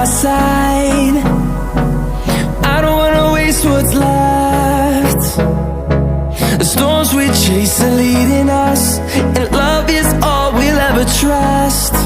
our side. I don't wanna waste what's left. The storms we chase are leading us, and love is all we'll ever trust.